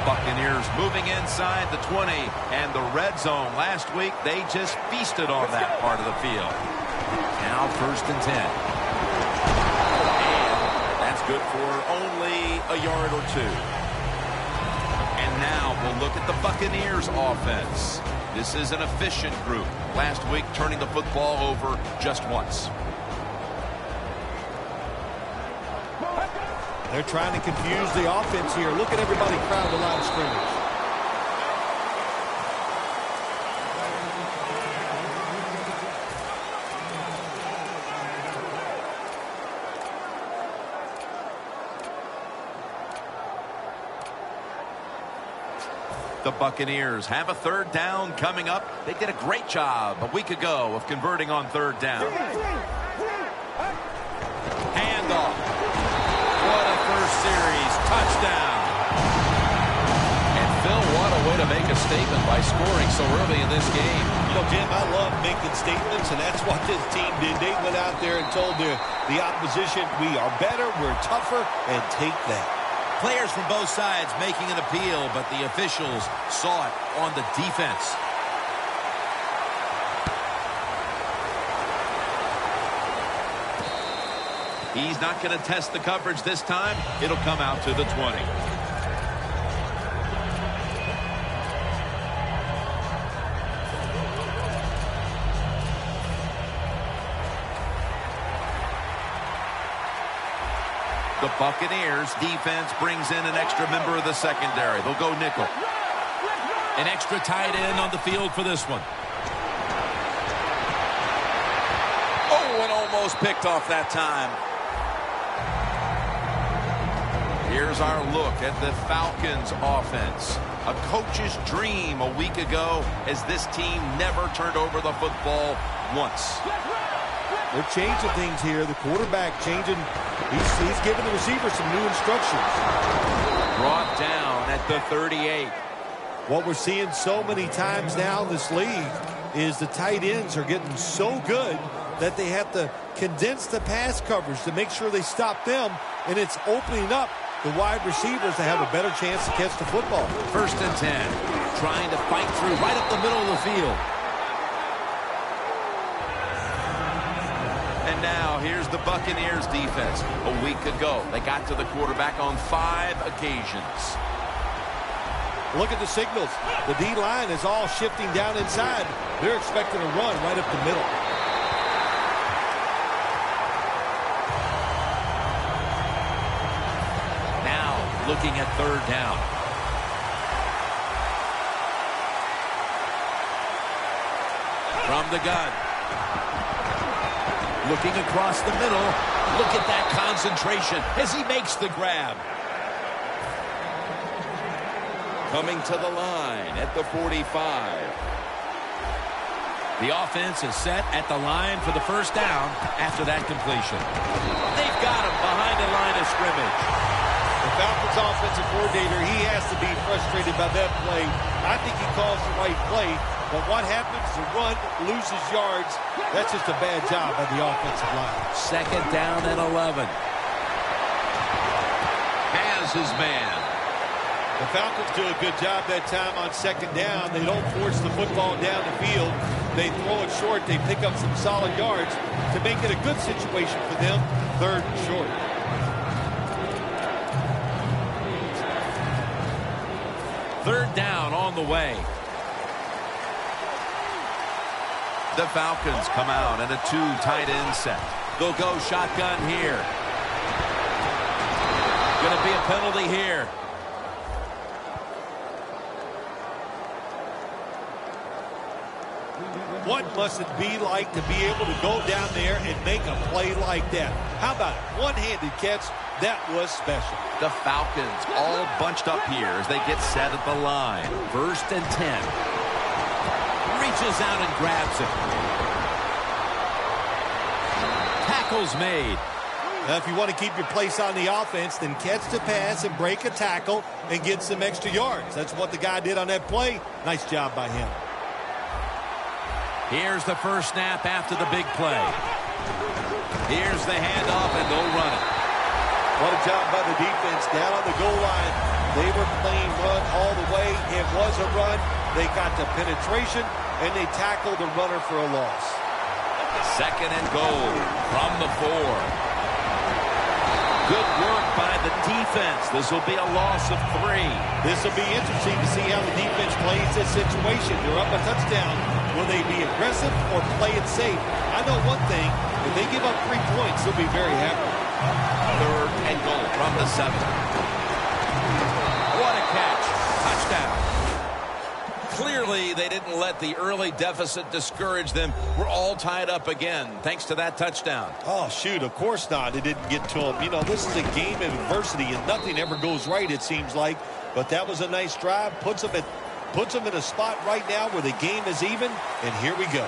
Buccaneers moving inside the 20 and the red zone. Last week, they just feasted on that part of the field. Now 1st and 10. And that's good for only a yard or 2. And now we'll look at the Buccaneers offense. This is an efficient group. Last week, turning the football over just once. They're trying to confuse the offense here. Look at everybody crowd the line of scrimmage. The Buccaneers have a 3rd down coming up. They did a great job a week ago of converting on 3rd down. Handoff. What a first series touchdown. And Phil, what a way to make a statement by scoring so early in this game. You know, Jim, I love making statements, and that's what this team did. They went out there and told the opposition, we are better, we're tougher, and take that. Players from both sides making an appeal, but the officials saw it on the defense. He's not going to test the coverage this time. It'll come out to the 20. The Buccaneers defense brings in an extra member of the secondary. They'll go nickel. An extra tight end on the field for this one. Oh, and almost picked off that time. Here's our look at the Falcons offense. A coach's dream a week ago as this team never turned over the football once. They're changing things here. The quarterback changing. He's giving the receiver some new instructions. Brought down at the 38. What we're seeing so many times now in this league is the tight ends are getting so good that they have to condense the pass coverage to make sure they stop them, and it's opening up the wide receivers to have a better chance to catch the football. 1st and 10. Trying to fight through right up the middle of the field. And now here's the Buccaneers defense. A week ago, they got to the quarterback on 5 occasions. Look at the signals. The D-line is all shifting down inside. They're expecting a run right up the middle. Now looking at 3rd down. From the gun. Looking across the middle. Look at that concentration as he makes the grab. Coming to the line at the 45. The offense is set at the line for the 1st down after that completion. They've got him behind the line of scrimmage. The Falcons offensive coordinator, he has to be frustrated by that play. I think he calls the right play. But what happens? The run loses yards. That's just a bad job by the offensive line. 2nd down and 11. Has his man. The Falcons do a good job that time on 2nd down. They don't force the football down the field. They throw it short. They pick up some solid yards to make it a good situation for them. 3rd and short. Third down on the way. The Falcons come out in a 2 tight end set. They'll go shotgun here. Going to be a penalty here. What must it be like to be able to go down there and make a play like that? How about it? One-handed catch. That was special. The Falcons all bunched up here as they get set at the line. 1st and 10. Reaches out and grabs it. Tackle's made. Now, if you want to keep your place on the offense, then catch the pass and break a tackle and get some extra yards. That's what the guy did on that play. Nice job by him. Here's the first snap after the big play. Here's the handoff, and they'll run it. What a job by the defense down on the goal line. They were playing run all was a run. They got the penetration, and they tackled the runner for a loss. 2nd and goal from the 4. Good work by the defense. This will be a loss of 3. This will be interesting to see how the defense plays this situation. They're up a touchdown. Will they be aggressive or play it safe? I know one thing. If they give up 3 points, they'll be very happy. 3rd and goal from the 7. What a catch. Touchdown. Clearly, they didn't let the early deficit discourage them. We're all tied up again, thanks to that touchdown. Oh, shoot, of course not. It didn't get to them. You know, this is a game of adversity, and nothing ever goes right, it seems like. But that was a nice drive. Puts them in a spot right now where the game is even, and here we go.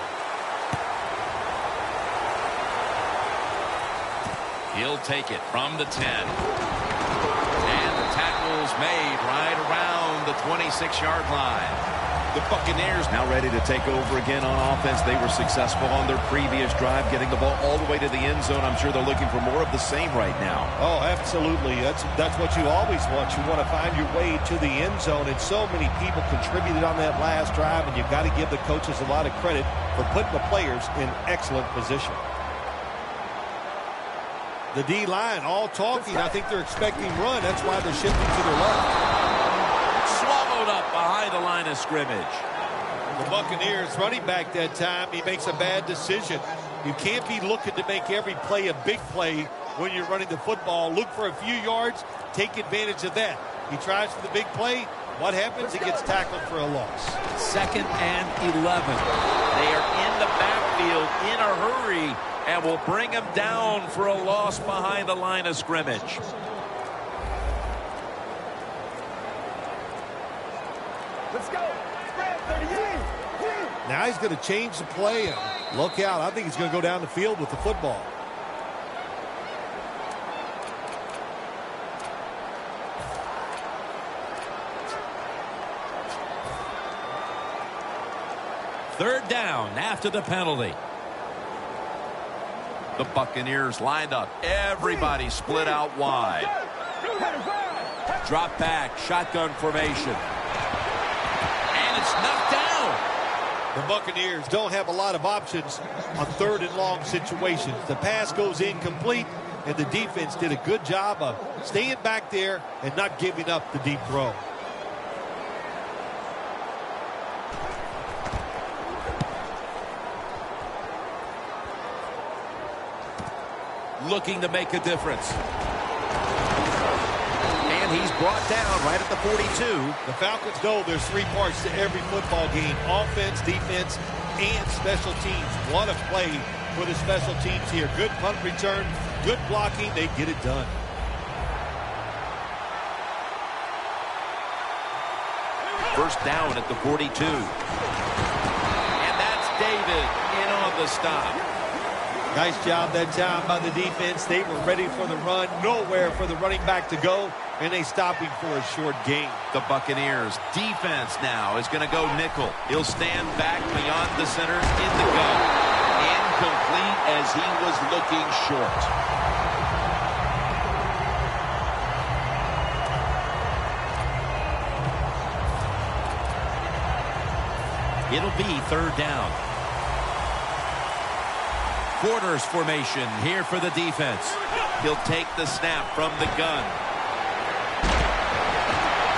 He'll take it from the 10. And the tackle's made right around the 26-yard line. The Buccaneers now ready to take over again on offense. They were successful on their previous drive, getting the ball all the way to the end zone. I'm sure they're looking for more of the same right now. Oh, absolutely. That's what you always want. You want to find your way to the end zone, and so many people contributed on that last drive, and you've got to give the coaches a lot of credit for putting the players in excellent position. The D-line all talking. I think they're expecting run. That's why they're shifting to their left. Swallowed up behind the line of scrimmage. The Buccaneers running back that time, he makes a bad decision. You can't be looking to make every play a big play when you're running the football. Look for a few yards, take advantage of that. He tries for the big play. What happens? He gets tackled for a loss. 2nd and 11. They are in the backfield in a hurry and will bring him down for a loss behind the line of scrimmage. Let's go. Spread 38. Now he's going to change the play. And look out. I think he's going to go down the field with the football. Third down after the penalty. The Buccaneers lined up. Everybody split out wide. Drop back, shotgun formation. And it's knocked down. The Buccaneers don't have a lot of options on 3rd and long situations. The pass goes incomplete, and the defense did a good job of staying back there and not giving up the deep throw. Looking to make a difference. And he's brought down right at the 42. The Falcons know there's 3 parts to every football game: offense, defense, and special teams. What a play for the special teams here. Good punt return, good blocking. They get it done. First down at the 42. And that's David in on the stop. Nice job that time by the defense. They were ready for the run. Nowhere for the running back to go, and they stop him for a short gain. The Buccaneers defense now is going to go nickel. He'll stand back beyond the center in the gun. Incomplete as he was looking short. It'll be 3rd down. Quarters formation here for the defense. He'll take the snap from the gun.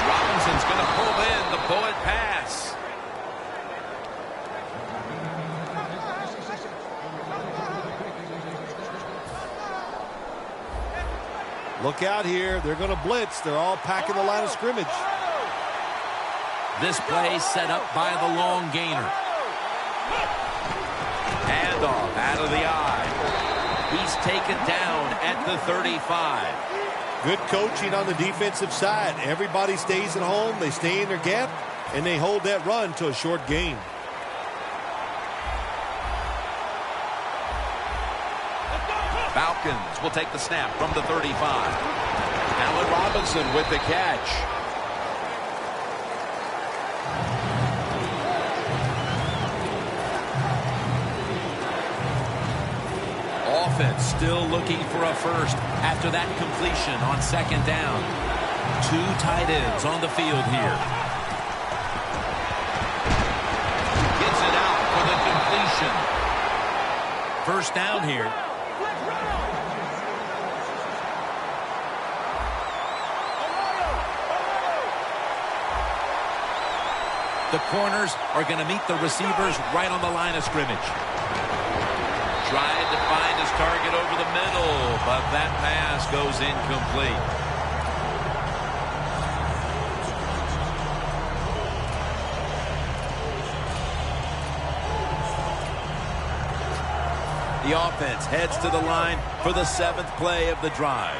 Robinson's going to pull in the bullet pass. Look out here. They're going to blitz. They're all packing the line of scrimmage. This play set up by the long gainer. Handoff out of the eye. He's taken down at the 35. Good coaching on the defensive side. Everybody stays at home. They stay in their gap, and they hold that run to a short gain. Falcons will take the snap from the 35. Allen Robinson with the catch. Offense still looking for a first after that completion on 2nd down. 2 tight ends on the field here. possession. First down here. The corners are going to meet the receivers right on the line of scrimmage. Tried to find his target over the middle, but that pass goes incomplete. The offense heads to the line for the 7th play of the drive.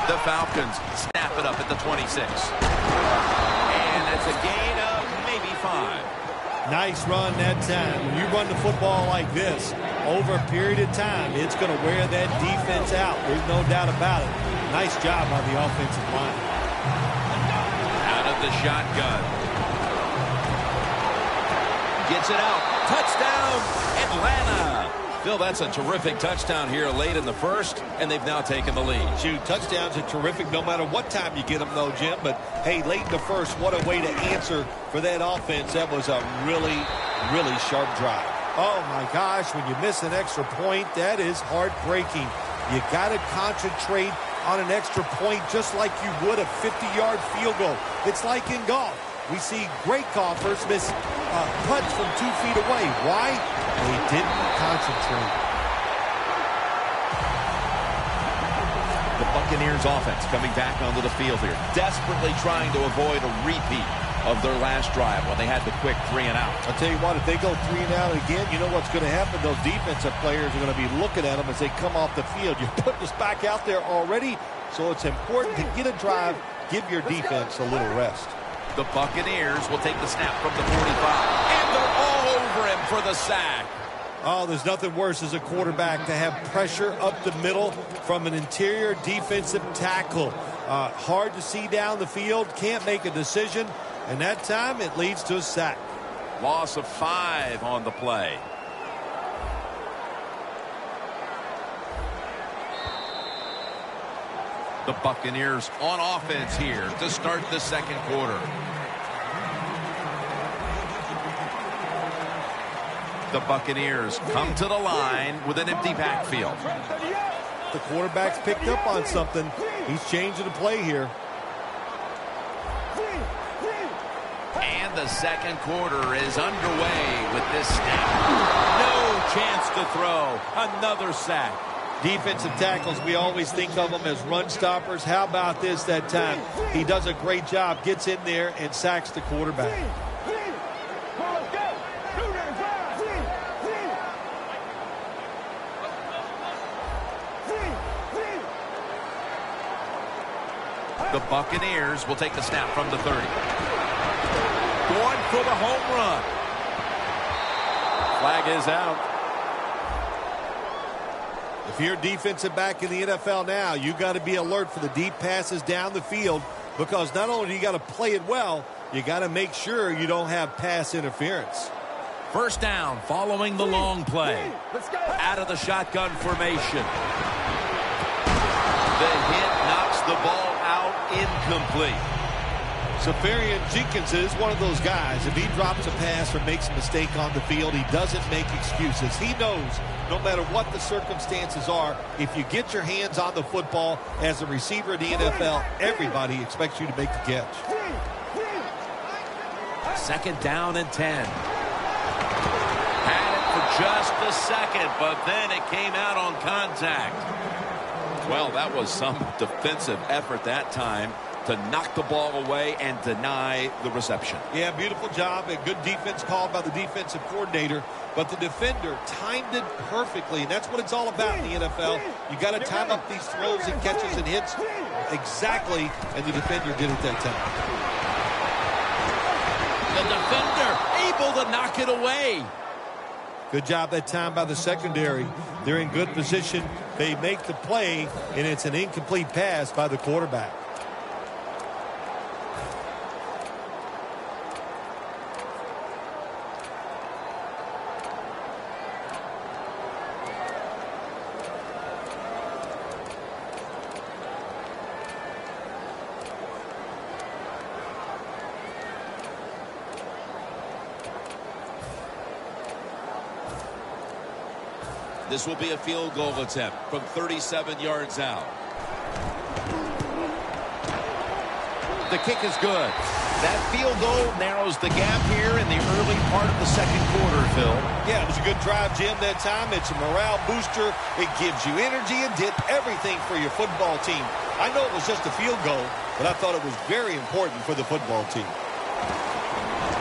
The Falcons snap it up at the 26. And that's a gain of maybe 5. Nice run that time. When you run the football like this, over a period of time, it's going to wear that defense out. There's no doubt about it. Nice job by the offensive line. Out of the shotgun. Gets it out. Touchdown, Atlanta. Phil, that's a terrific touchdown here late in the first, and they've now taken the lead. Shoot, touchdowns are terrific no matter what time you get them, though, Jim. But, hey, late in the first, what a way to answer for that offense. That was a really, really sharp drive. Oh, my gosh, when you miss an extra point, that is heartbreaking. You got to concentrate on an extra point just like you would a 50-yard field goal. It's like in golf. We see great golfers miss putts from 2 feet away. Why? They didn't concentrate. The Buccaneers offense coming back onto the field here, desperately trying to avoid a repeat of their last drive when they had the quick 3 and out. I'll tell you what, if they go 3 and out again, you know what's going to happen? Those defensive players are going to be looking at them as they come off the field. You're putting us back out there already, so it's important to get a drive, give your defense a little rest. The Buccaneers will take the snap from the 45. And they're all over him for the sack. Oh, there's nothing worse as a quarterback to have pressure up the middle from an interior defensive tackle. Hard to see down the field, can't make a decision, and that time it leads to a sack. Loss of 5 on the play. The Buccaneers on offense here to start the second quarter. The Buccaneers come to the line with an empty backfield. The quarterback's picked up on something. He's changing the play here. And the second quarter is underway with this snap. No chance to throw. Another sack. Defensive tackles, we always think of them as run stoppers. How about this that time? He does a great job, gets in there and sacks the quarterback. The Buccaneers will take the snap from the 30. Going for the home run. Flag is out. If you're a defensive back in the NFL now, you got to be alert for the deep passes down the field, because not only do you got to play it well, you got to make sure you don't have pass interference. First down following the long play. Out of the shotgun formation. The hit knocks the ball out incomplete. Safarian Jenkins is one of those guys. If he drops a pass or makes a mistake on the field, he doesn't make excuses. He knows no matter what the circumstances are, if you get your hands on the football as a receiver in the NFL, everybody expects you to make the catch. Second down and 10. Had it for just a second, but then it came out on contact. Well, that was some defensive effort that time to knock the ball away and deny the reception. Yeah, beautiful job. A good defense called by the defensive coordinator. But the defender timed it perfectly, and that's what it's all about in the NFL. You got to time up these throws and catches and hits exactly, and the defender did it that time. The defender able to knock it away. Good job that time by the secondary. They're in good position. They make the play, and it's an incomplete pass by the quarterback. This will be a field goal attempt from 37 yards out. The kick is good. That field goal narrows the gap here in the early part of the second quarter, Phil. Yeah, it was a good drive, Jim, that time. It's a morale booster. It gives you energy and did everything for your football team. I know it was just a field goal, but I thought it was very important for the football team.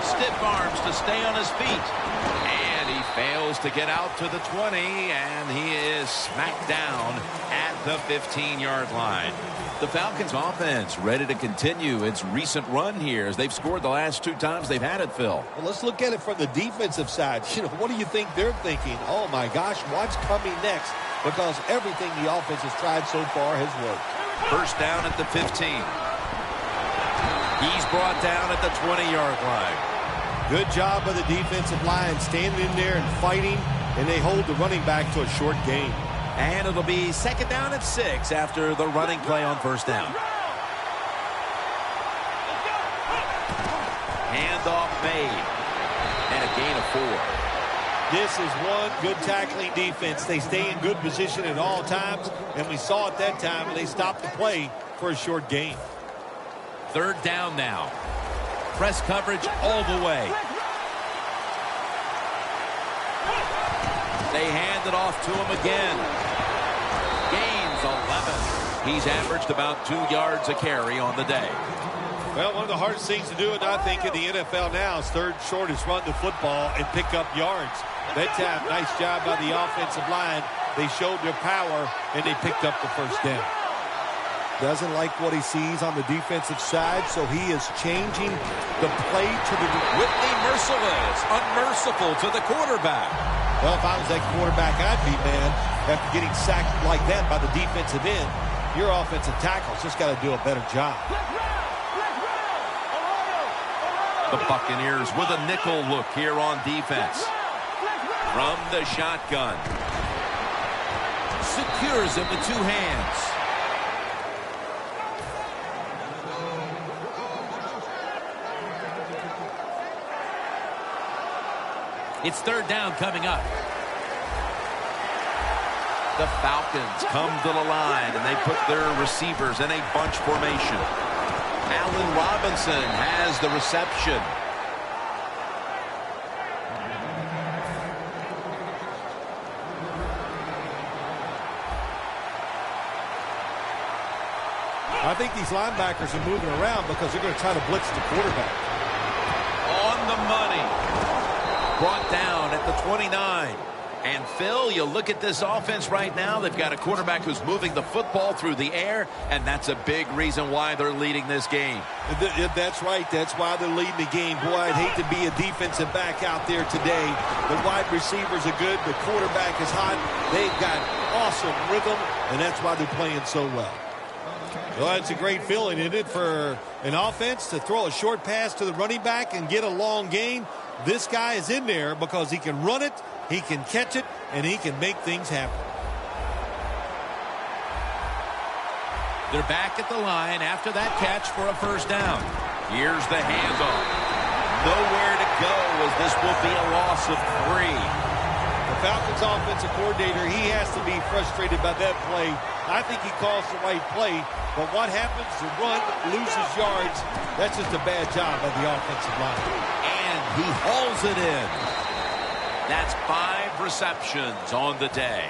Stiff arms to stay on his feet. And he fails to get out to the 20, and he is smacked down at the 15-yard line. The Falcons offense ready to continue its recent run here as they've scored the last 2 times they've had it, Phil. Well, let's look at it from the defensive side. What do you think they're thinking? Oh, my gosh, what's coming next? Because everything the offense has tried so far has worked. First down at the 15. He's brought down at the 20-yard line. Good job by the defensive line standing in there and fighting, and they hold the running back to a short gain. And it'll be second down at 6 after the running play on first down. Handoff made. And a gain of 4. This is one good tackling defense. They stay in good position at all times, and we saw it that time, and they stopped the play for a short gain. Third down now. Press coverage all the way. They hand it off to him again. Gains 11. He's averaged about 2 yards a carry on the day. Well, one of the hardest things to do, and I think in the NFL now, is third shortest run the football and pick up yards. That time, nice job by the offensive line. They showed their power, and they picked up the first down. Doesn't like what he sees on the defensive side, so he is changing the play to the... Whitney Merciless, unmerciful to the quarterback. Well, if I was that quarterback, I'd be mad after getting sacked like that by the defensive end. Your offensive tackle's just got to do a better job. The Buccaneers with a nickel look here on defense. From the shotgun. Secures him with 2 hands. It's third down coming up. The Falcons come to the line, and they put their receivers in a bunch formation. Allen Robinson has the reception. I think these linebackers are moving around because they're going to try to blitz the quarterback. On the money. Brought down at the 29. And Phil, you look at this offense right now, they've got a quarterback who's moving the football through the air, and that's a big reason why they're leading this game. That's right. That's why they're leading the game. Boy, I'd hate to be a defensive back out there today. The wide receivers are good. The quarterback is hot. They've got awesome rhythm, and that's why they're playing so well. Well, it's a great feeling, isn't it, for an offense to throw a short pass to the running back and get a long gain. This guy is in there because he can run it, he can catch it, and he can make things happen. They're back at the line after that catch for a first down. Here's the handoff. Nowhere to go as this will be a loss of 3. The Falcons offensive coordinator, he has to be frustrated by that play. I think he calls the right play, but what happens? The run loses yards. That's just a bad job by the offensive line. And he hauls it in. That's 5 receptions on the day.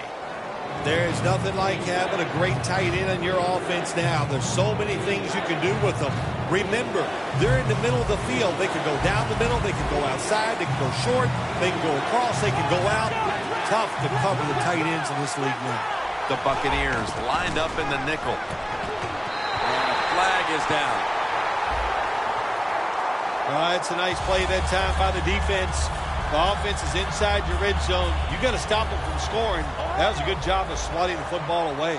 There is nothing like having a great tight end in your offense now. There's so many things you can do with them. Remember, they're in the middle of the field. They can go down the middle. They can go outside. They can go short. They can go across. They can go out. Tough to cover the tight ends in this league now. The Buccaneers lined up in the nickel. And a flag is down. It's a nice play that time by the defense. The offense is inside your red zone. You got to stop them from scoring. That was a good job of swatting the football away.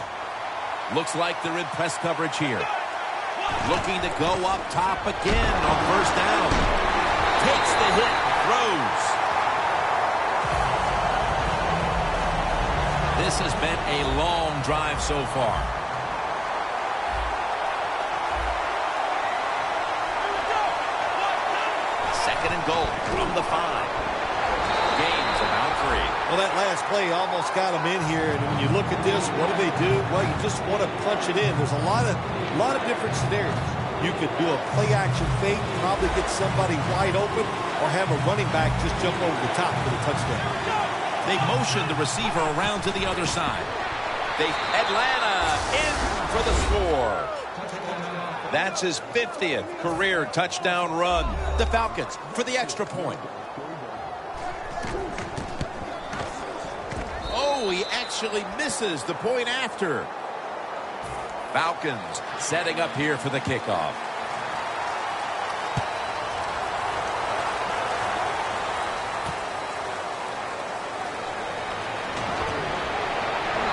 Looks like they're in press coverage here. Looking to go up top again on first down. Takes the hit, throws. This has been a long drive so far. Second and goal from the 5. Gains about 3. Well, that last play almost got them in here, and when you look at this, what do? Well, you just want to punch it in. There's a lot of different scenarios. You could do a play-action fake, probably get somebody wide open, or have a running back just jump over the top for the touchdown. They motioned the receiver around to the other side. Atlanta in for the score. That's his 50th career touchdown run. The Falcons for the extra point. Oh, he actually misses the point after. Falcons setting up here for the kickoff.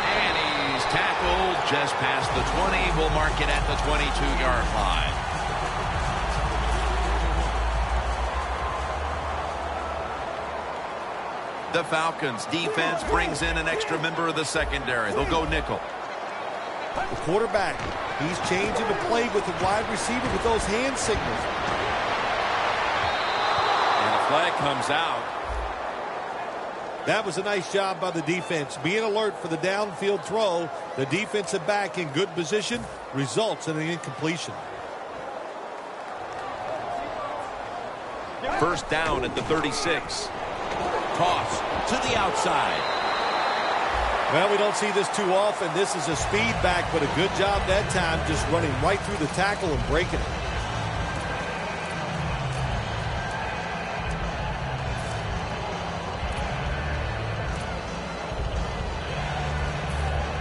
And he's tackled just past the 20. We'll mark it at the 22-yard line. The Falcons defense brings in an extra member of the secondary. They'll go nickel. The quarterback, he's changing the play with the wide receiver with those hand signals. And the flag comes out. That was a nice job by the defense. Being alert for the downfield throw, the defensive back in good position results in an incompletion. First down at the 36. Toss to the outside. Well, we don't see this too often. This is a speed back, but a good job that time just running right through the tackle and breaking it.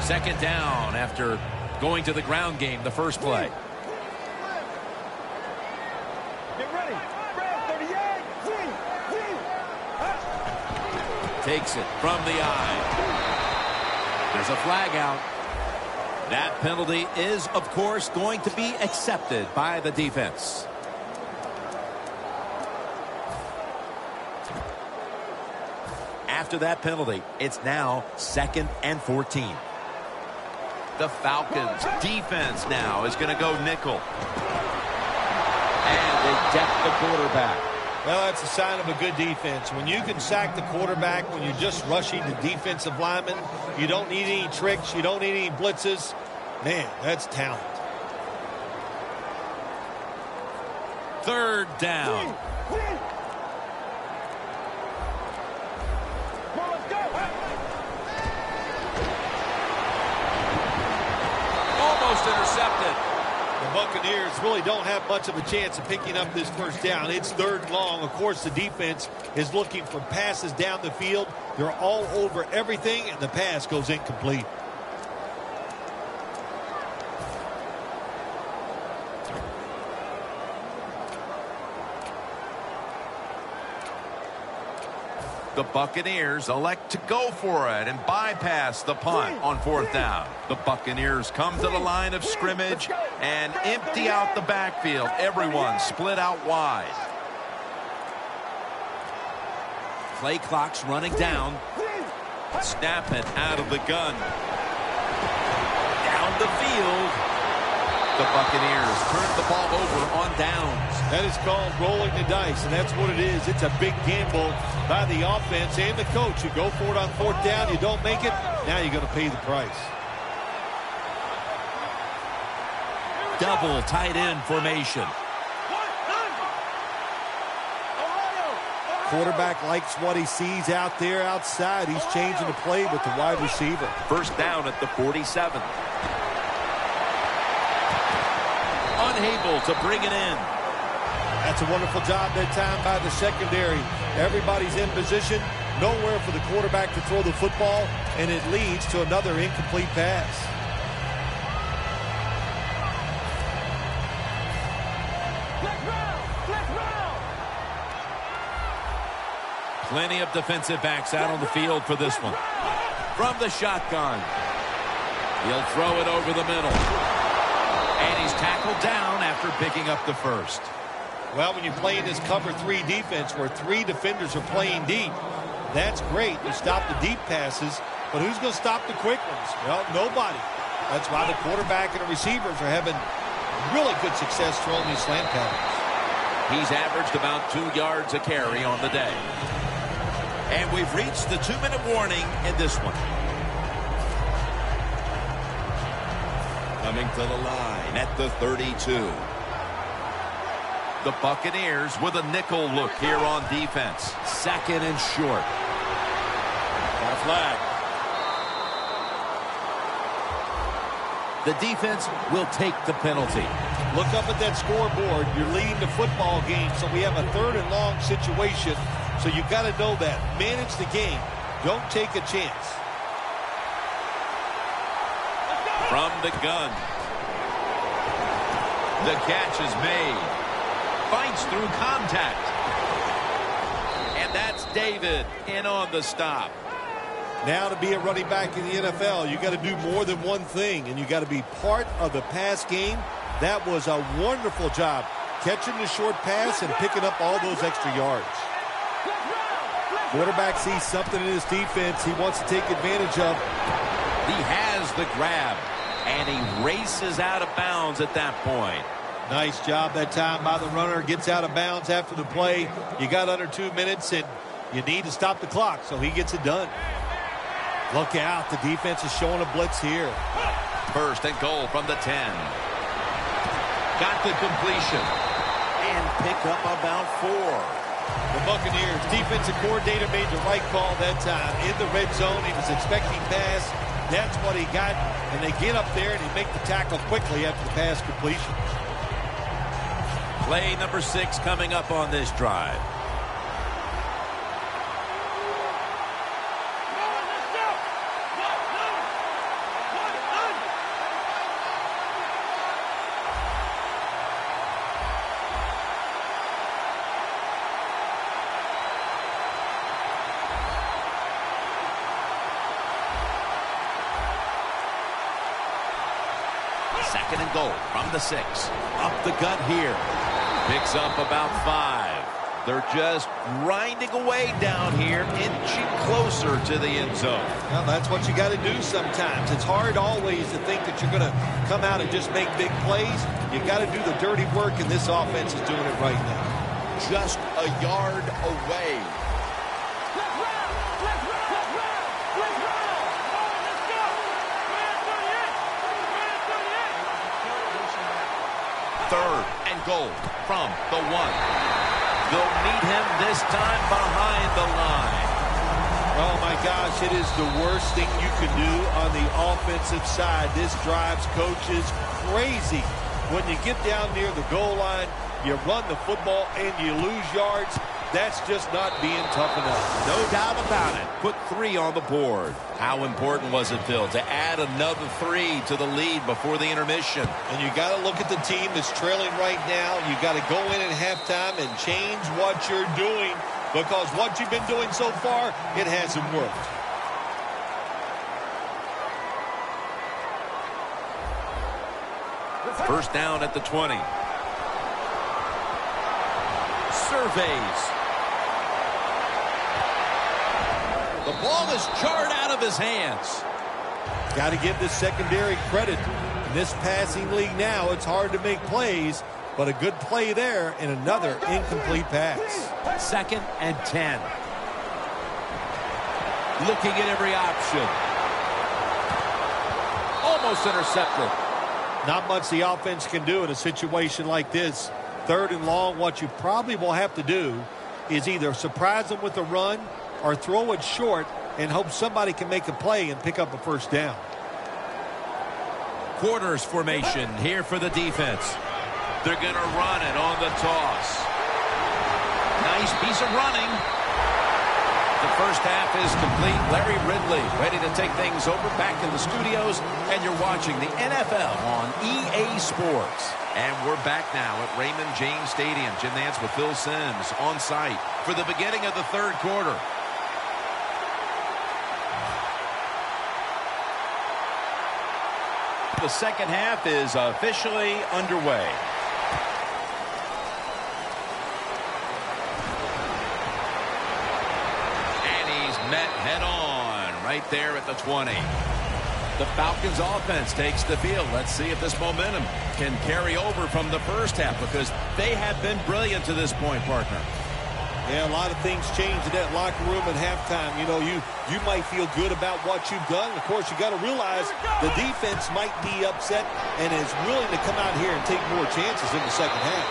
Second down after going to the ground game the first play. Get ready. Spread 38. Takes it from the eye. There's a flag out. That penalty is, of course, going to be accepted by the defense. After that penalty, it's now 2nd and 14. The Falcons defense now is going to go nickel. And they deck the quarterback. Well, that's a sign of a good defense. When you can sack the quarterback, when you're just rushing the defensive lineman, you don't need any tricks, you don't need any blitzes. Man, that's talent. Third down. Almost intercepted. The Buccaneers really don't have much of a chance of picking up this first down. It's 3rd and long. Of course, the defense is looking for passes down the field. They're all over everything, and the pass goes incomplete. The Buccaneers elect to go for it and bypass the punt on 4th down. The Buccaneers come to the line of scrimmage and empty out the backfield. Everyone split out wide. Play clock's running down. Snap it out of the gun. Down the field. The Buccaneers turn the ball over on downs. That is called rolling the dice, and that's what it is. It's a big gamble by the offense and the coach. You go for it on 4th down, you don't make it, now you're going to pay the price. Double tight end formation. Quarterback likes what he sees out there outside. He's changing the play with the wide receiver. First down at the 47. Unable to bring it in. That's a wonderful job that time by the secondary. Everybody's in position. Nowhere for the quarterback to throw the football, and it leads to another incomplete pass. Plenty of defensive backs out on the field for this one. From the shotgun. He'll throw it over the middle. And he's tackled down after picking up the first. Well, when you're playing this cover 3 defense where 3 defenders are playing deep, that's great. You stop the deep passes, but who's going to stop the quick ones? Well, nobody. That's why the quarterback and the receivers are having really good success throwing these slant patterns. He's averaged about 2 yards a carry on the day. And we've reached the 2-minute warning in this one. Coming to the line at the 32. The Buccaneers with a nickel look here on defense. 2nd and short. Got a flag. The defense will take the penalty. Look up at that scoreboard. You're leading the football game, so we have a 3rd and long situation. So you've got to know that. Manage the game. Don't take a chance. From the gun. The catch is made. Fights through contact. And that's David in on the stop. Now to be a running back in the NFL, you got to do more than one thing, and you got to be part of the pass game. That was a wonderful job, catching the short pass and picking up all those extra yards. Quarterback sees something in his defense he wants to take advantage of. He has the grab, and he races out of bounds at that point. Nice job that time by the runner. Gets out of bounds after the play. You got under 2 minutes, and you need to stop the clock, so he gets it done. Look out. The defense is showing a blitz here. 1st and goal from the 10. Got the completion. And pick up about 4. The Buccaneers defensive coordinator made the right call that time. In the red zone, he was expecting pass. That's what he got. And they get up there and they make the tackle quickly after the pass completion. Play number 6 coming up on this drive. Second and goal from the 6. Up the gut here. Picks up about 5. They're just grinding away down here, inching closer to the end zone. Well, that's what you got to do sometimes. It's hard always to think that you're going to come out and just make big plays. You got to do the dirty work, and this offense is doing it right now. Just a yard away. Third and goal from the 1. They'll meet him this time behind the line. Oh, my gosh, it is the worst thing you can do on the offensive side. This drives coaches crazy. When you get down near the goal line, you run the football and you lose yards. That's just not being tough enough. No doubt about it. Put 3 on the board. How important was it, Phil, to add another 3 to the lead before the intermission? And you got to look at the team that's trailing right now. You got to go in at halftime and change what you're doing, because what you've been doing so far, it hasn't worked. First down at the 20. Surveys. The ball is jarred out of his hands. Got to give the secondary credit. In this passing league now, it's hard to make plays, but a good play there and another incomplete pass. 2nd and 10. Looking at every option. Almost intercepted. Not much the offense can do in a situation like this. 3rd and long, what you probably will have to do is either surprise them with a run or throw it short and hope somebody can make a play and pick up a first down. Quarters formation here for the defense. They're going to run it on the toss. Nice piece of running. The first half is complete. Larry Ridley ready to take things over back in the studios, and you're watching the NFL on EA Sports. And we're back now at Raymond James Stadium. Jim Nantz with Phil Simms on site for the beginning of the 3rd quarter. The second half is officially underway. And he's met head on right there at the 20. The Falcons offense takes the field. Let's see if this momentum can carry over from the first half, because they have been brilliant to this point, partner. Yeah, a lot of things change in that locker room at halftime. You know, you might feel good about what you've done. Of course, you got to realize the defense might be upset and is willing to come out here and take more chances in the second half.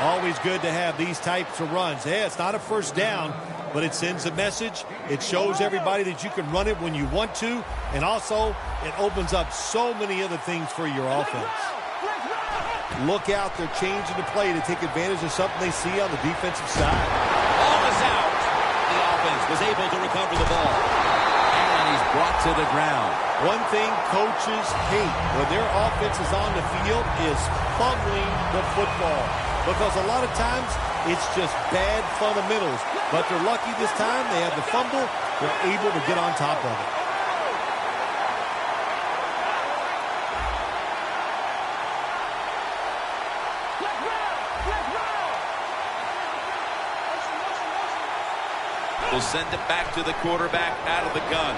Always good to have these types of runs. Yeah, it's not a first down, but it sends a message. It shows everybody that you can run it when you want to, and also it opens up so many other things for your offense. Look out, they're changing the play to take advantage of something they see on the defensive side. Ball is out. The offense was able to recover the ball. And he's brought to the ground. One thing coaches hate when their offense is on the field is fumbling the football. Because a lot of times, it's just bad fundamentals. But they're lucky this time. They have the fumble. They're able to get on top of it. Will send it back to the quarterback out of the gun.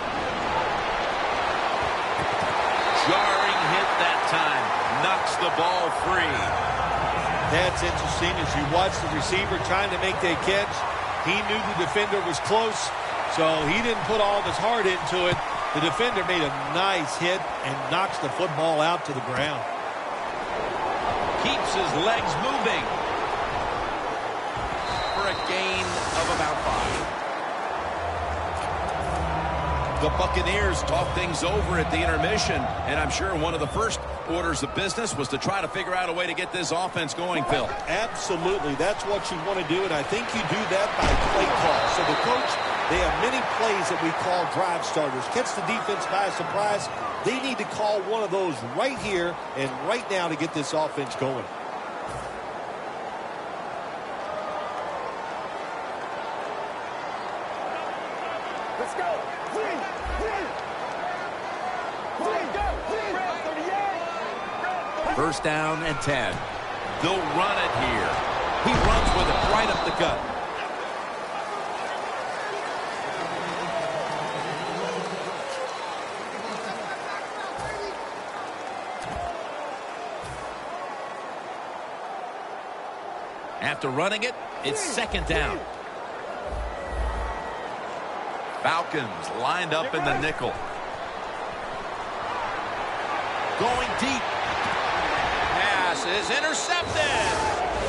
Jarring hit that time. Knocks the ball free. That's interesting. As you watch the receiver trying to make that catch, he knew the defender was close, so he didn't put all of his heart into it. The defender made a nice hit and knocks the football out to the ground. Keeps his legs moving for a gain of about 5. The Buccaneers talk things over at the intermission, and I'm sure one of the first orders of business was to try to figure out a way to get this offense going, Phil. Absolutely. That's what you want to do, and I think you do that by play call. So the coach, they have many plays that we call drive starters. Catch the defense by surprise. They need to call one of those right here and right now to get this offense going. Let's go. First down and 10. They'll run it here. He runs with it right up the gut. After running it, it's second down. Falcons lined up in the nickel. Going deep. Pass is intercepted.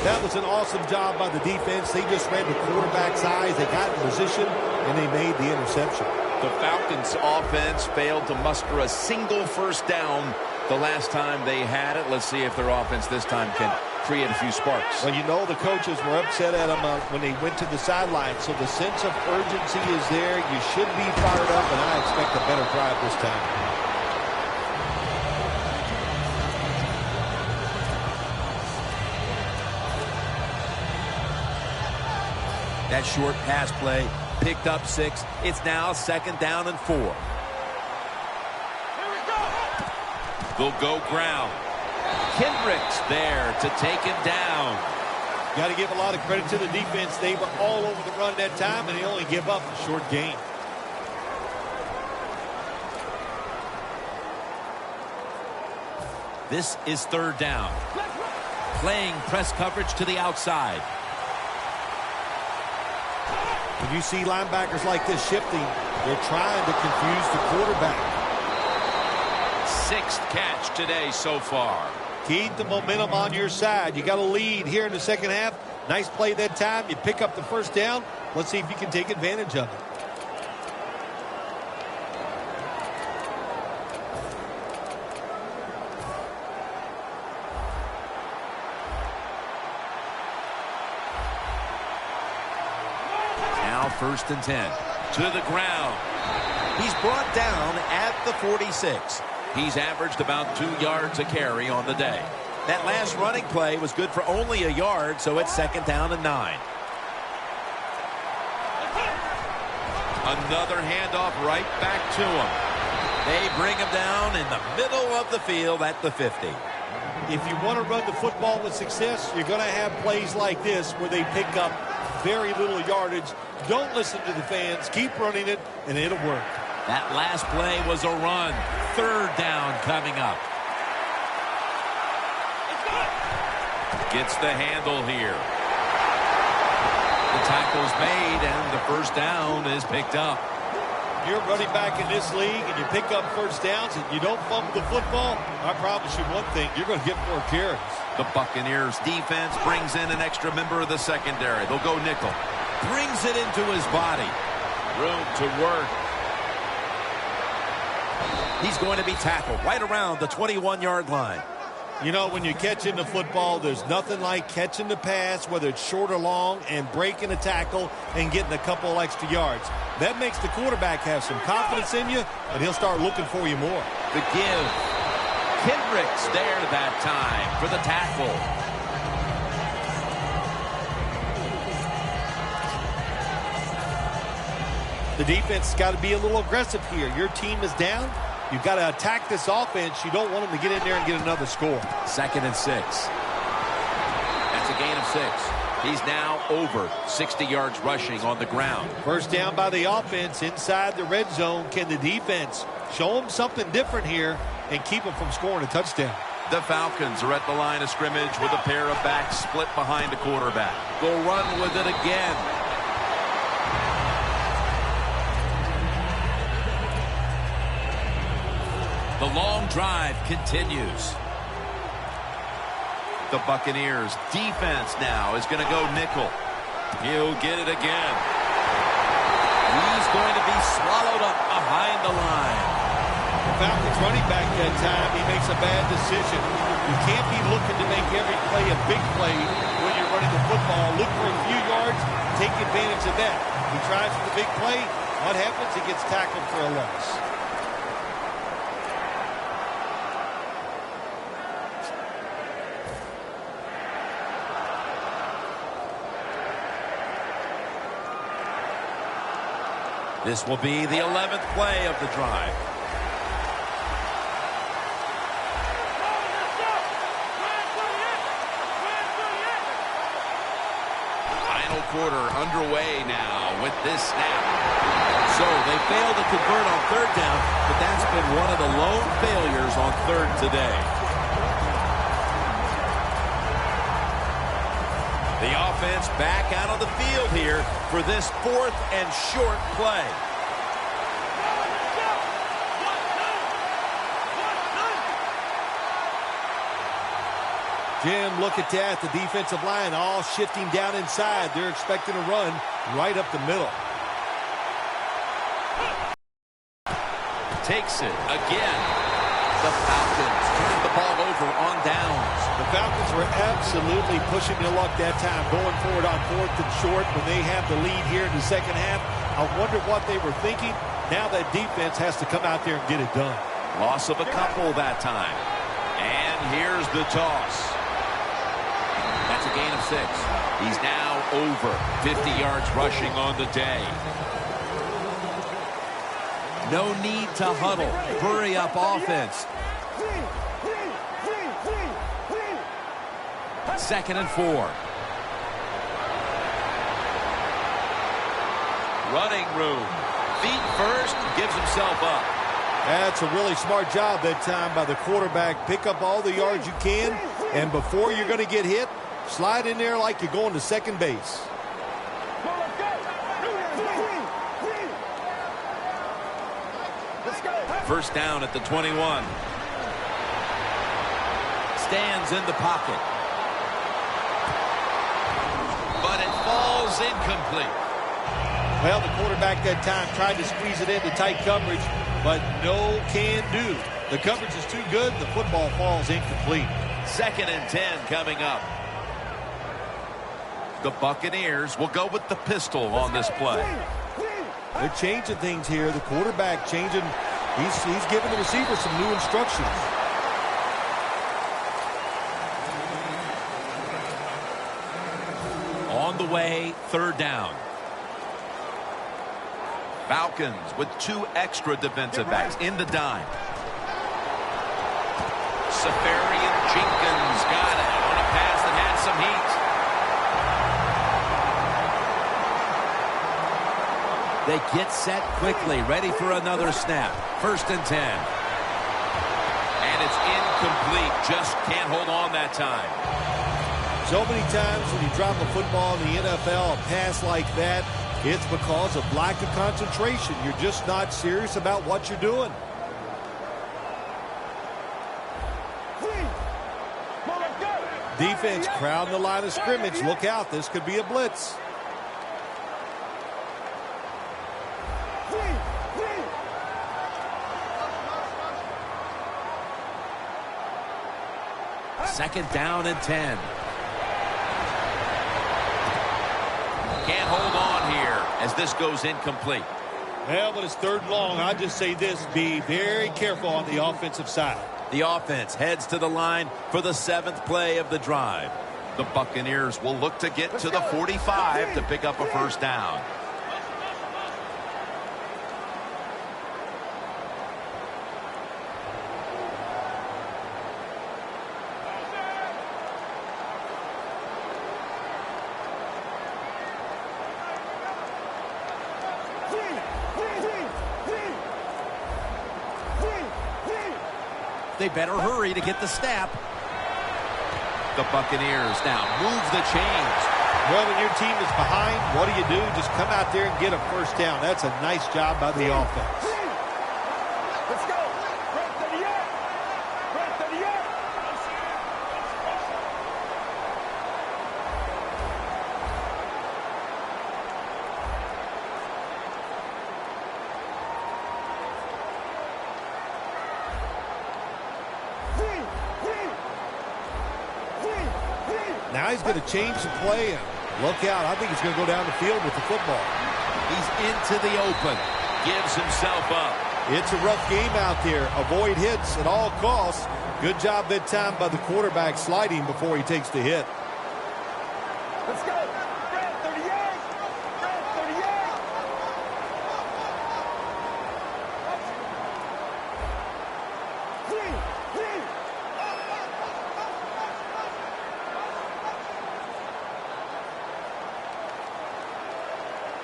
That was an awesome job by the defense. They just read the quarterback's eyes. They got in position, and they made the interception. The Falcons' offense failed to muster a single first down the last time they had it. Let's see if their offense this time can create a few sparks. Well, you know the coaches were upset at them when they went to the sideline, so the sense of urgency is there. You should be fired up, and I expect a better drive this time. That short pass play picked up 6. It's now second down and 4. They'll go ground. Kendricks there to take him down. Got to give a lot of credit to the defense. They were all over the run that time, and they only give up a short gain. This is third down. Playing press coverage to the outside. When you see linebackers like this shifting, they're trying to confuse the quarterback. 6th catch today so far. Keep the momentum on your side. You got a lead here in the second half. Nice play that time. You pick up the first down. Let's see if you can take advantage of it. Now first and 10. To the ground. He's brought down at the 46. He's averaged about 2 yards a carry on the day. That last running play was good for only a yard, so it's second down and 9. Another handoff right back to him. They bring him down in the middle of the field at the 50. If you want to run the football with success, you're going to have plays like this where they pick up very little yardage. Don't listen to the fans. Keep running it, and it'll work. That last play was a run. Third down coming up. Gets the handle here. The tackle's made, and the first down is picked up. You're running back in this league, and you pick up first downs, and you don't fumble the football. I promise you one thing, you're going to get more carries. The Buccaneers defense brings in an extra member of the secondary. They'll go nickel. Brings it into his body. Room to work. He's going to be tackled right around the 21-yard line. You know, when you're catching the football, there's nothing like catching the pass, whether it's short or long, and breaking a tackle and getting a couple extra yards. That makes the quarterback have some confidence in you, and he'll start looking for you more. The give. Kendricks there that time for the tackle. The defense has got to be a little aggressive here. Your team is down. You've got to attack this offense. You don't want them to get in there and get another score. 2nd and 6. That's a gain of 6. He's now over 60 yards rushing on the ground. First down by the offense inside the red zone. Can the defense show them something different here and keep them from scoring a touchdown? The Falcons are at the line of scrimmage with a pair of backs split behind the quarterback. They'll run with it again. The long drive continues. The Buccaneers defense now is going to go nickel. He'll get it again. He's going to be swallowed up behind the line. The Falcons running back that time, he makes a bad decision. You can't be looking to make every play a big play when you're running the football. Look for a few yards, take advantage of that. He tries for the big play. What happens? He gets tackled for a loss. This will be the 11th play of the drive. Final quarter underway now with this snap. So they failed to convert on 3rd down, but that's been one of the lone failures on 3rd today. The offense back out on the field here for this 4th and short play. Jim, look at that. The defensive line all shifting down inside. They're expecting a run right up the middle. Takes it again. The Falcons turn the ball over on downs. The Falcons were absolutely pushing their luck that time, going forward on 4th and short when they have the lead here in the second half. I wonder what they were thinking. Now that defense has to come out there and get it done. Loss of a couple that time. And here's the toss. That's a gain of 6. He's now over 50 yards rushing on the day. No need to huddle. Hurry up offense. 2nd and 4. Running room. Feet first, gives himself up. That's a really smart job that time by the quarterback. Pick up all the yards you can, and before you're going to get hit, slide in there like you're going to second base. First down at the 21. Stands in the pocket. But it falls incomplete. Well, the quarterback that time tried to squeeze it into tight coverage, but no can do. The coverage is too good. The football falls incomplete. 2nd and 10 coming up. The Buccaneers will go with the pistol on this play. They're changing things here. The quarterback changing. He's giving the receiver some new instructions. On the way, 3rd down. Falcons with 2 extra defensive backs in the dime. Safarian Jenkins got it on a pass that had some heat. They get set quickly, ready for another snap. 1st and 10. And it's incomplete. Just can't hold on that time. So many times when you drop a football in the NFL, a pass like that, it's because of lack of concentration. You're just not serious about what you're doing. Defense crowding the line of scrimmage. Look out. This could be a blitz. Second down and 10. Can't hold on here as this goes incomplete. Well, but it's third and long. I just say this, be very careful on the offensive side. The offense heads to the line for the 7th play of the drive. The Buccaneers will look to get to the 45 to pick up a first down. They better hurry to get the snap. The Buccaneers now move the chains. Well, when your team is behind, what do? Just come out there and get a first down. That's a nice job by the offense. Let's go. Right to the end. Right to the end. Now he's going to change the play and look out. I think he's going to go down the field with the football. He's into the open. Gives himself up. It's a rough game out there. Avoid hits at all costs. Good job that time by the quarterback sliding before he takes the hit. Let's go. Red 38. Red 38.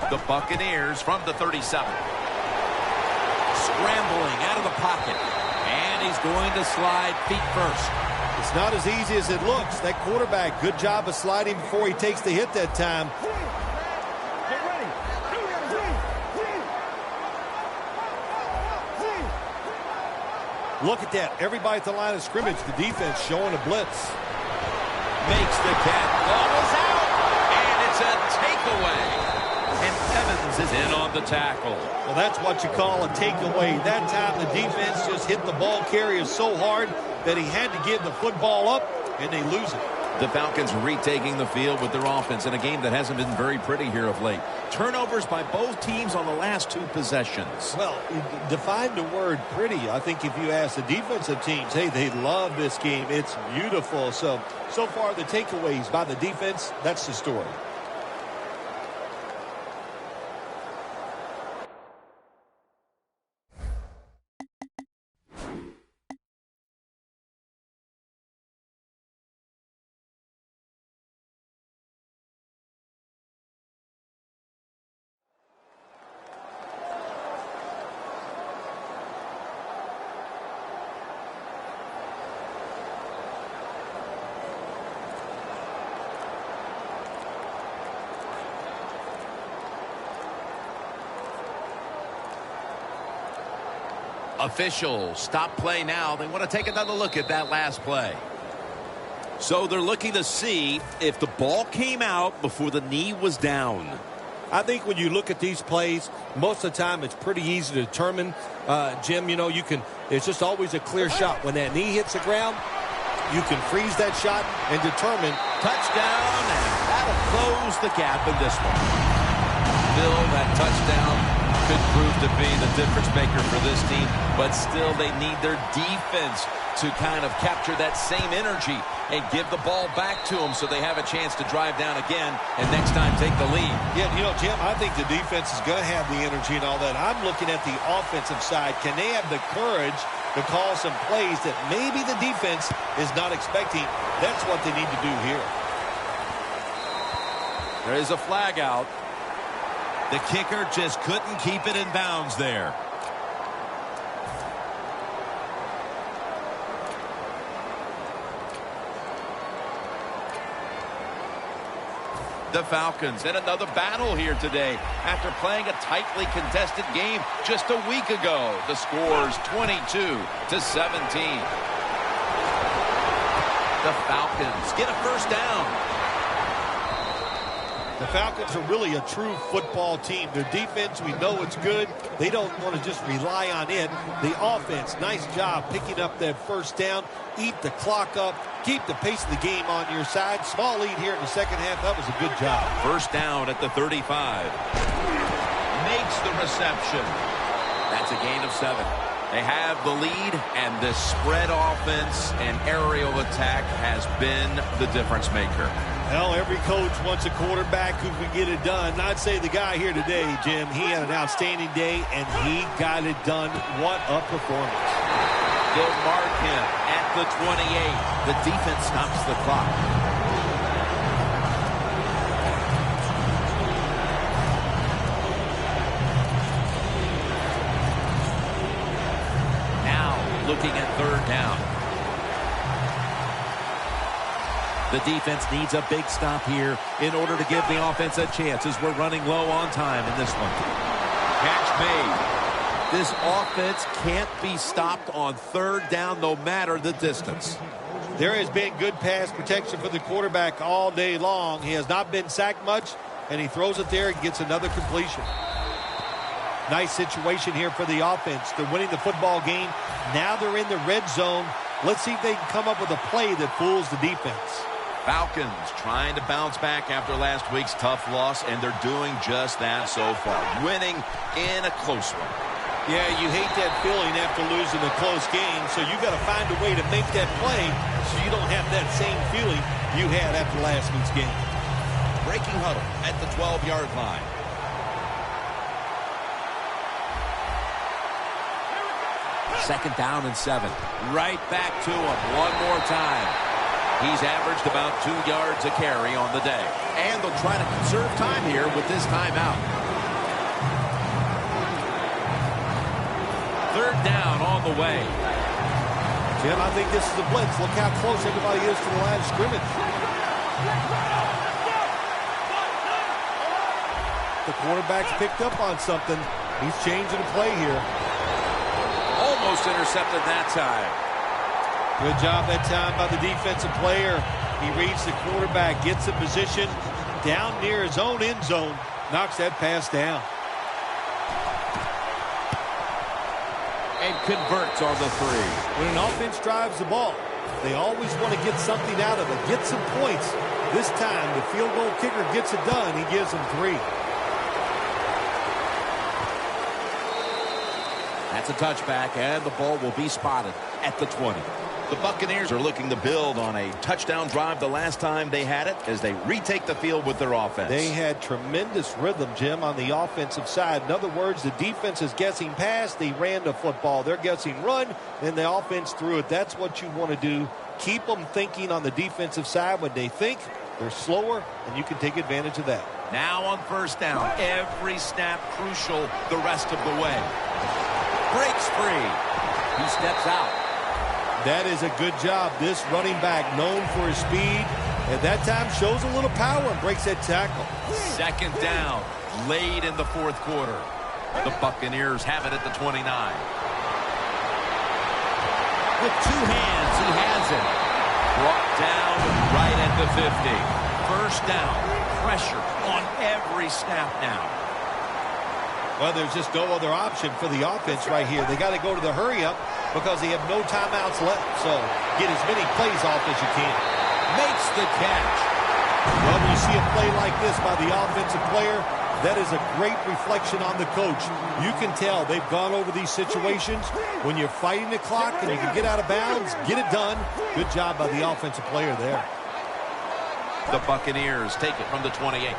The Buccaneers from the 37. Scrambling out of the pocket. And he's going to slide feet first. It's not as easy as it looks. That quarterback, good job of sliding before he takes the hit that time. Get ready. Look at that. Everybody at the line of scrimmage, the defense showing a blitz. Makes the catch. Ball is out. And it's a takeaway. And Evans is in on the tackle. Well, that's what you call a takeaway. That time the defense just hit the ball carrier so hard that he had to give the football up, and they lose it. The Falcons retaking the field with their offense in a game that hasn't been very pretty here of late. Turnovers by both teams on the last 2 possessions. Well, define the word pretty. I think if you ask the defensive teams, hey, they love this game. It's beautiful. So far the takeaways by the defense, that's the story. Officials stop play now. They want to take another look at that last play. So they're looking to see if the ball came out before the knee was down. I think when you look at these plays, most of the time it's pretty easy to determine. Jim, you know, it's just always a clear shot. When that knee hits the ground, you can freeze that shot and determine. Touchdown, and that'll close the gap in this one. Bill, that touchdown could prove to be the difference maker for this team, but still they need their defense to kind of capture that same energy and give the ball back to them so they have a chance to drive down again and next time take the lead. Yeah, you know, Jim, I think the defense is going to have the energy and all that. I'm looking at the offensive side. Can they have the courage to call some plays that maybe the defense is not expecting? That's what they need to do here. There is a flag out. The kicker just couldn't keep it in bounds there. The Falcons in another battle here today after playing a tightly contested game just a week ago. The score's 22-17. The Falcons get a first down. The Falcons are really a true football team. Their defense, we know it's good. They don't want to just rely on it. The offense, nice job picking up that first down. Eat the clock up. Keep the pace of the game on your side. Small lead here in the second half. That was a good job. First down at the 35. Makes the reception. That's a gain of 7. They have the lead, and this spread offense and aerial attack has been the difference maker. Well, every coach wants a quarterback who can get it done. I'd say the guy here today, Jim, he had an outstanding day, and he got it done. What a performance. They'll mark him at the 28. The defense stops the clock. Now looking at third down. The defense needs a big stop here in order to give the offense a chance as we're running low on time in this one. Catch made. This offense can't be stopped on third down no matter the distance. There has been good pass protection for the quarterback all day long. He has not been sacked much, and he throws it there and gets another completion. Nice situation here for the offense. They're winning the football game. Now they're in the red zone. Let's see if they can come up with a play that fools the defense. Falcons trying to bounce back after last week's tough loss, and they're doing just that so far, winning in a close one. Yeah, you hate that feeling after losing a close game, so you got to find a way to make that play so you don't have that same feeling you had after last week's game. Breaking huddle at the 12-yard line. Second down and 7. Right back to him one more time. He's averaged about 2 yards a carry on the day. And they'll try to conserve time here with this timeout. Third down on the way. Jim, I think this is a blitz. Look how close everybody is to the line of scrimmage. The quarterback's picked up on something. He's changing the play here. Almost intercepted that time. Good job that time by the defensive player. He reads the quarterback, gets in position down near his own end zone, knocks that pass down. And converts on the 3. When an offense drives the ball, they always want to get something out of it, get some points. This time, the field goal kicker gets it done. He gives them 3. That's a touchback, and the ball will be spotted at the 20. The Buccaneers are looking to build on a touchdown drive the last time they had it as they retake the field with their offense. They had tremendous rhythm, Jim, on the offensive side. In other words, the defense is guessing pass. They ran the football. They're guessing run, and the offense threw it. That's what you want to do. Keep them thinking on the defensive side. When they think, they're slower, and you can take advantage of that. Now on first down, every snap crucial the rest of the way. Breaks free. He steps out. That is a good job. This running back, known for his speed, at that time shows a little power and breaks that tackle. Second down, late in the fourth quarter. The Buccaneers have it at the 29. With 2 hands, he has it. Brought down right at the 50. First down, pressure on every snap now. Well, there's just no other option for the offense right here. They got to go to the hurry-up because they have no timeouts left. So get as many plays off as you can. Makes the catch. Well, when you see a play like this by the offensive player, that is a great reflection on the coach. You can tell they've gone over these situations. When you're fighting the clock and you can get out of bounds, get it done. Good job by the offensive player there. The Buccaneers take it from the 28.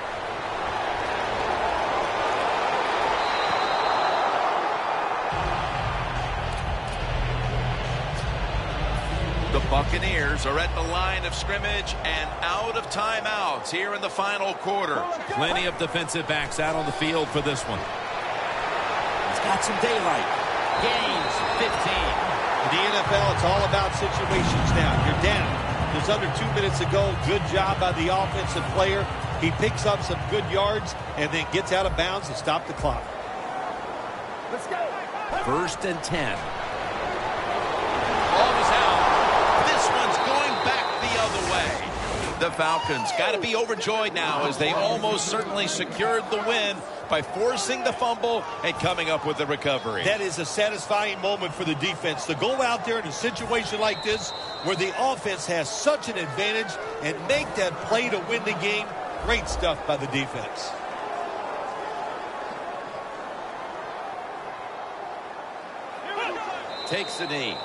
The Buccaneers are at the line of scrimmage and out of timeouts here in the final quarter. Plenty of defensive backs out on the field for this one. He's got some daylight. Gains 15. In the NFL, it's all about situations now. You're down. There's under 2 minutes to go. Good job by the offensive player. He picks up some good yards and then gets out of bounds to stop the clock. Let's go. 1st and 10. Ball is out. This one's going back the other way. The Falcons got to be overjoyed now as they almost certainly secured the win by forcing the fumble and coming up with the recovery. That is a satisfying moment for the defense to go out there in a situation like this where the offense has such an advantage and make that play to win the game. Great stuff by the defense. Takes the knee.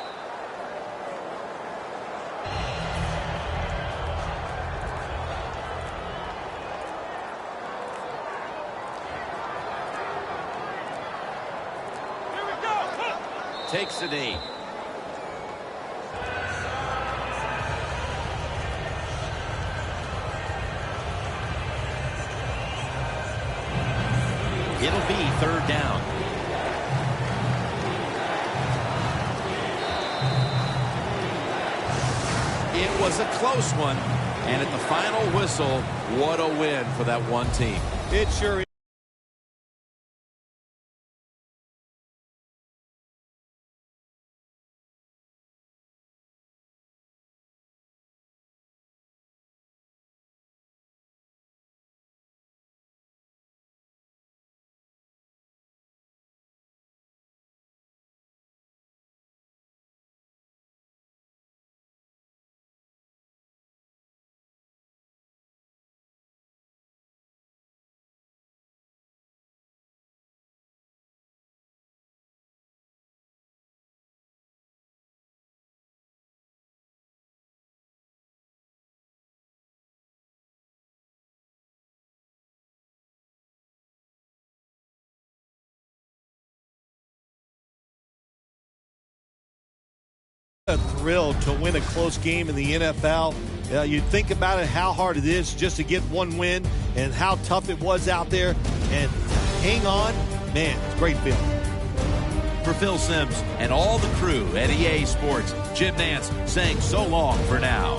Takes the knee. It'll be 3rd down. It was a close one, and at the final whistle, what a win for that one team. It sure is. A thrill to win a close game in the NFL. You think about it, how hard it is just to get one win and how tough it was out there. And hang on, man, it's a great feeling. For Phil Simms and all the crew at EA Sports, Jim Nance saying so long for now.